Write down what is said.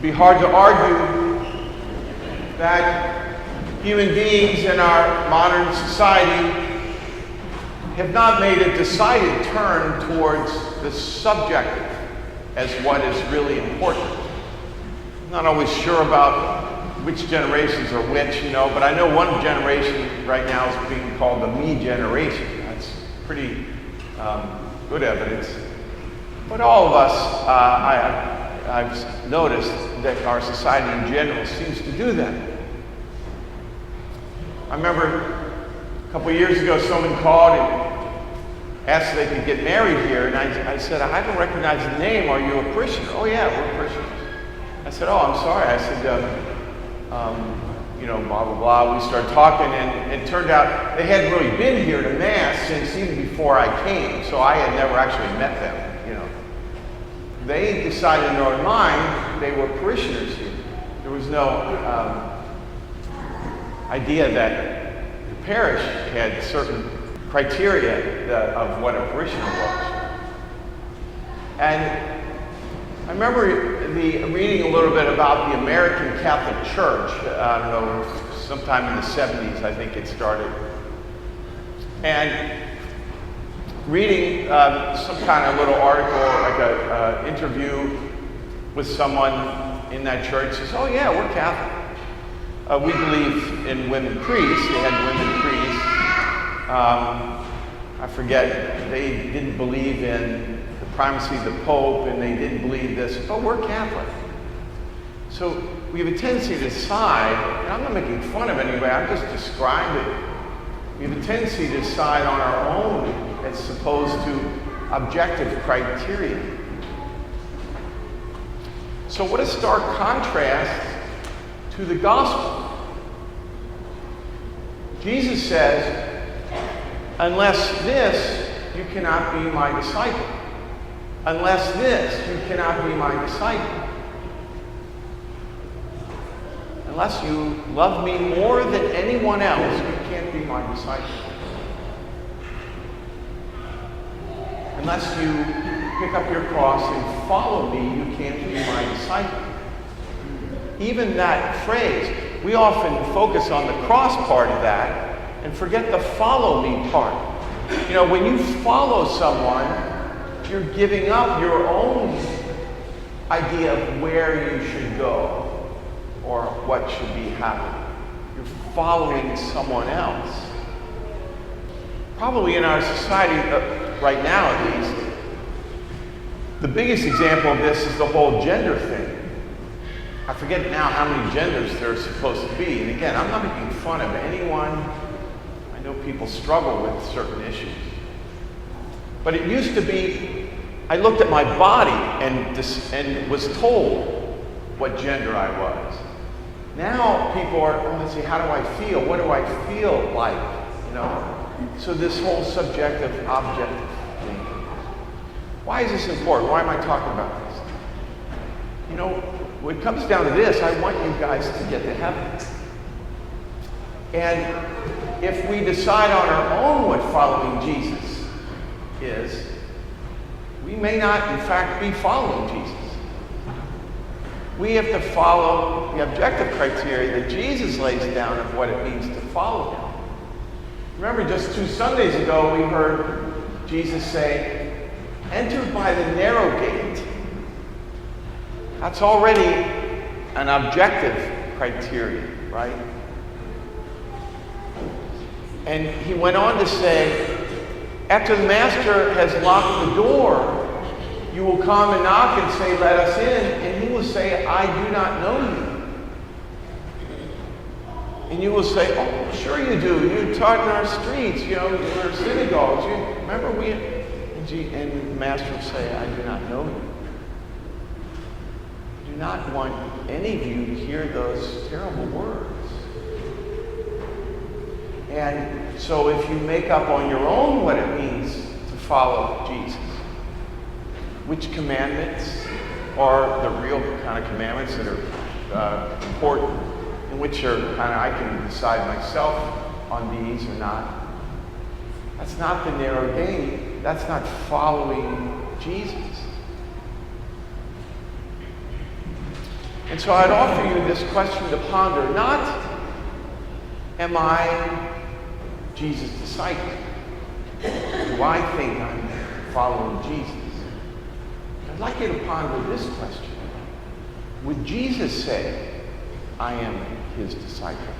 be hard to argue that human beings in our modern society have not made a decided turn towards the subjective as what is really important. I'm not always sure about which generations are which, but I know one generation right now is being called the me generation. That's pretty good evidence. But all of us, I've noticed that our society in general seems to do that. I remember a couple of years ago, someone called and asked if they could get married here, and I said, I don't recognize the name. Are you a Christian? Oh yeah, we're Christians. I said, oh, I'm sorry. I said, blah, blah, blah. We started talking, and it turned out they hadn't really been here to Mass since even before I came, so I had never actually met them, They decided in their own mind they were parishioners here. There was no idea that the parish had certain criteria of what a parishioner was. And I remember reading a little bit about the American Catholic Church. I don't know, sometime in the 70s, I think it started. And reading some kind of little article, like an interview with someone in that church, says, oh yeah, we're Catholic. We believe in women priests. They had women priests. I forget, they didn't believe in the primacy of the Pope, and they didn't believe this, but we're Catholic. So we have a tendency to decide, and I'm not making fun of anybody, I'm just describing. We have a tendency to decide on our own as opposed to objective criteria. So what a stark contrast to the gospel. Jesus says, unless this, you cannot be my disciple. Unless this, you cannot be my disciple. Unless you love me more than anyone else, you can't be my disciple. Unless you pick up your cross and follow me, you can't be my disciple. Even that phrase, we often focus on the cross part of that and forget the follow me part. When you follow someone, you're giving up your own idea of where you should go or what should be happening. You're following someone else. Probably in our society, right now at least, the biggest example of this is the whole gender thing. I forget now how many genders there are supposed to be. And again, I'm not making fun of anyone. I know people struggle with certain issues. But it used to be, I looked at my body and was told what gender I was. Now people are, let's see, how do I feel? What do I feel like? So this whole subjective, objective thing. Why is this important? Why am I talking about this? When it comes down to this, I want you guys to get to heaven. And if we decide on our own what following Jesus is, we may not, in fact, be following Jesus. We have to follow the objective criteria that Jesus lays down of what it means to follow him. Remember, just 2 Sundays ago, we heard Jesus say, enter by the narrow gate. That's already an objective criteria, right? And he went on to say, after the master has locked the door, you will come and knock and say, let us in, and he will say, I do not know you. And you will say, oh, sure you do. You taught in our streets, in our synagogues. Remember and the master will say, I do not know you. I do not want any of you to hear those terrible words. And so if you make up on your own what it means to follow Jesus, which commandments are the real kind of commandments that are important, and which are kind of, I can decide myself on these or not. That's not the narrow gate. That's not following Jesus. And so I'd offer you this question to ponder, not, am I Jesus' disciple? Do I think I'm following Jesus? I'd like you to ponder this question. Would Jesus say, I am his disciple?